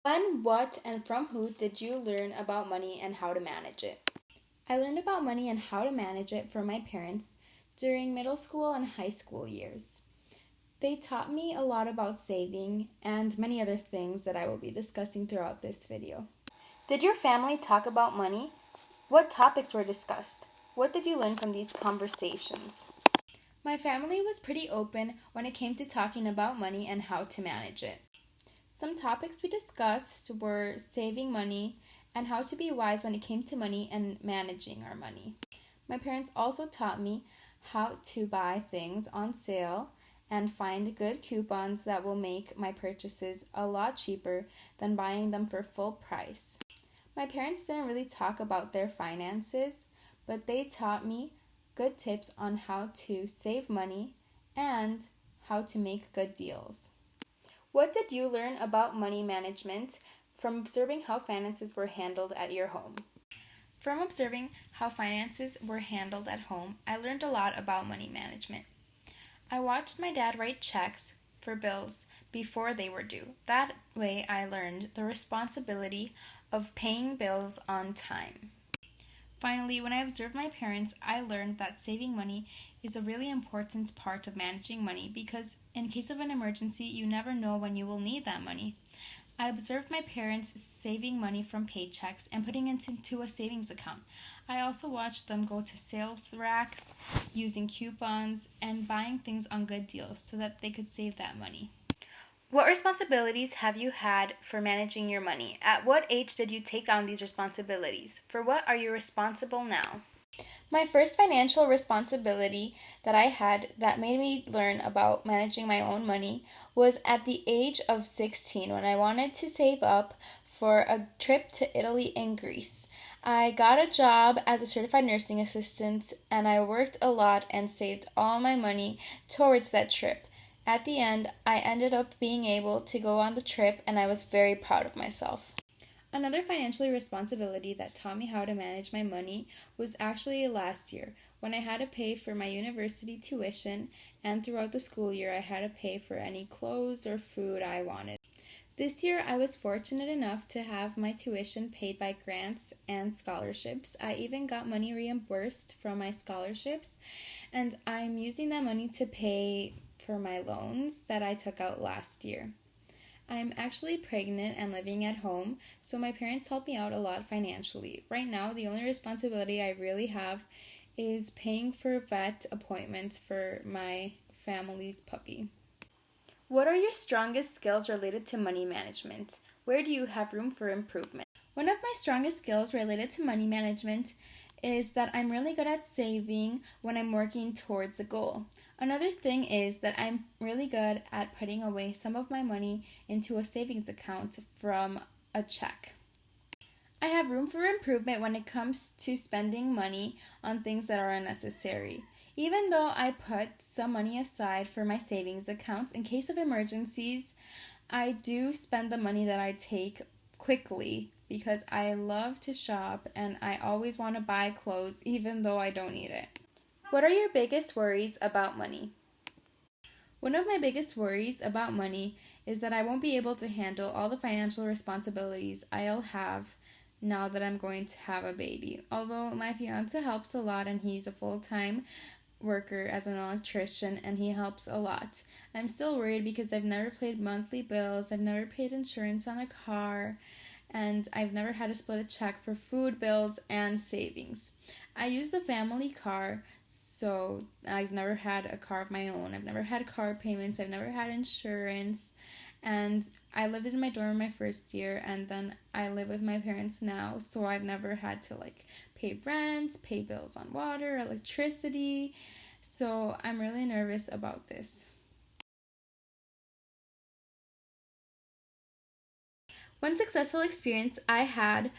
When, what, and from who did you learn about money and how to manage it? I learned about money and how to manage it from my parents during middle school and high school years. They taught me a lot about saving and many other things that I will be discussing throughout this video. Did your family talk about money? What topics were discussed? What did you learn from these conversations? My family was pretty open when it came to talking about money and how to manage it. Some topics we discussed were saving money and how to be wise when it came to money and managing our money. My parents also taught me how to buy things on sale and find good coupons that will make my purchases a lot cheaper than buying them for full price. My parents didn't really talk about their finances, but they taught me good tips on how to save money and how to make good deals. What did you learn about money management from observing how finances were handled at your home? From observing how finances were handled at home, I learned a lot about money management. I watched my dad write checks for bills before they were due. That way I learned the responsibility of paying bills on time. Finally, when I observed my parents, I learned that saving money is a really important part of managing money because in case of an emergency, you never know when you will need that money. I observed my parents saving money from paychecks and putting it into a savings account. I also watched them go to sales racks, using coupons, and buying things on good deals so that they could save that money. What responsibilities have you had for managing your money? At what age did you take on these responsibilities? For what are you responsible now? My first financial responsibility that I had that made me learn about managing my own money was at the age of 16 when I wanted to save up for a trip to Italy and Greece. I got a job as a certified nursing assistant and I worked a lot and saved all my money towards that trip. At the end, I ended up being able to go on the trip and I was very proud of myself. Another financial responsibility that taught me how to manage my money was actually last year when I had to pay for my university tuition, and throughout the school year I had to pay for any clothes or food I wanted. This year I was fortunate enough to have my tuition paid by grants and scholarships. I even got money reimbursed from my scholarships, and I'm using that money to pay for my loans that I took out last year. I'm actually pregnant and living at home, so my parents help me out a lot financially. Right now, the only responsibility I really have is paying for vet appointments for my family's puppy. What are your strongest skills related to money management? Where do you have room for improvement? One of my strongest skills related to money management is that I'm really good at saving when I'm working towards a goal. Another thing is that I'm really good at putting away some of my money into a savings account from a check. I have room for improvement when it comes to spending money on things that are unnecessary. Even though I put some money aside for my savings accounts in case of emergencies, I do spend the money that I take quickly because I love to shop and I always want to buy clothes even though I don't need it. What are your biggest worries about money? One of my biggest worries about money is that I won't be able to handle all the financial responsibilities I'll have now that I'm going to have a baby. Although my fiance helps a lot and he's a full-time worker as an electrician and he helps a lot, I'm still worried because I've never paid monthly bills, I've never paid insurance on a car, and I've never had to split a check for food bills and savings. I use the family car, so I've never had a car of my own. I've never had car payments, I've never had insurance, and I lived in my dorm my first year, and then I live with my parents now, so I've never had to pay rent, pay bills on water, electricity, so I'm really nervous about this. One successful experience I had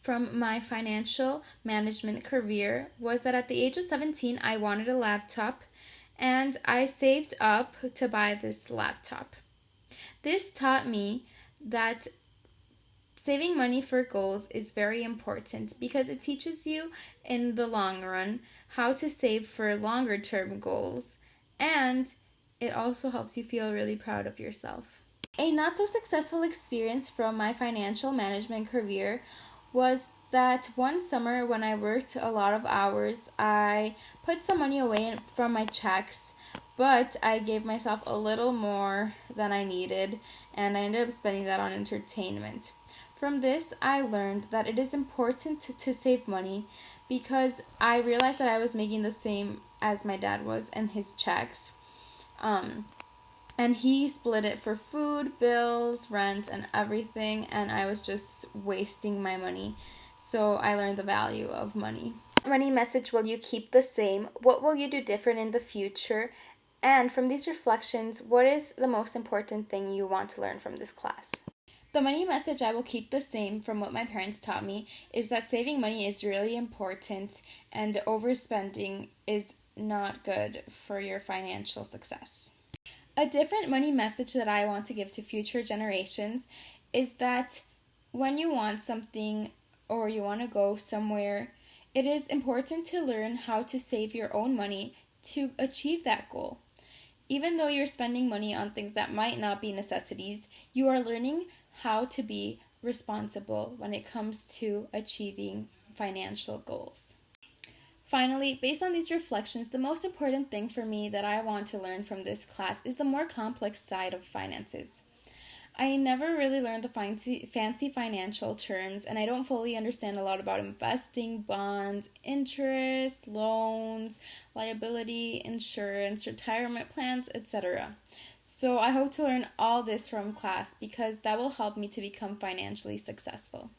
from my financial management career was that at the age of 17, I wanted a laptop and I saved up to buy this laptop. This taught me that saving money for goals is very important because it teaches you in the long run how to save for longer term goals, and it also helps you feel really proud of yourself. A not so successful experience from my financial management career was that one summer when I worked a lot of hours, I put some money away from my checks, but I gave myself a little more than I needed, and I ended up spending that on entertainment. From this, I learned that it is important to save money because I realized that I was making the same as my dad was and his checks. Um, and he split it for food, bills, rent, and everything, and I was just wasting my money. So I learned the value of money. Money message will you keep the same? What will you do different in the future? And from these reflections, what is the most important thing you want to learn from this class? The money message I will keep the same from what my parents taught me is that saving money is really important and overspending is not good for your financial success. A different money message that I want to give to future generations is that when you want something or you want to go somewhere, it is important to learn how to save your own money to achieve that goal. Even though you're spending money on things that might not be necessities, you are learning how to be responsible when it comes to achieving financial goals. Finally, based on these reflections, the most important thing for me that I want to learn from this class is the more complex side of finances. I never really learned the fancy financial terms, and I don't fully understand a lot about investing, bonds, interest, loans, liability, insurance, retirement plans, etc. So I hope to learn all this from class because that will help me to become financially successful.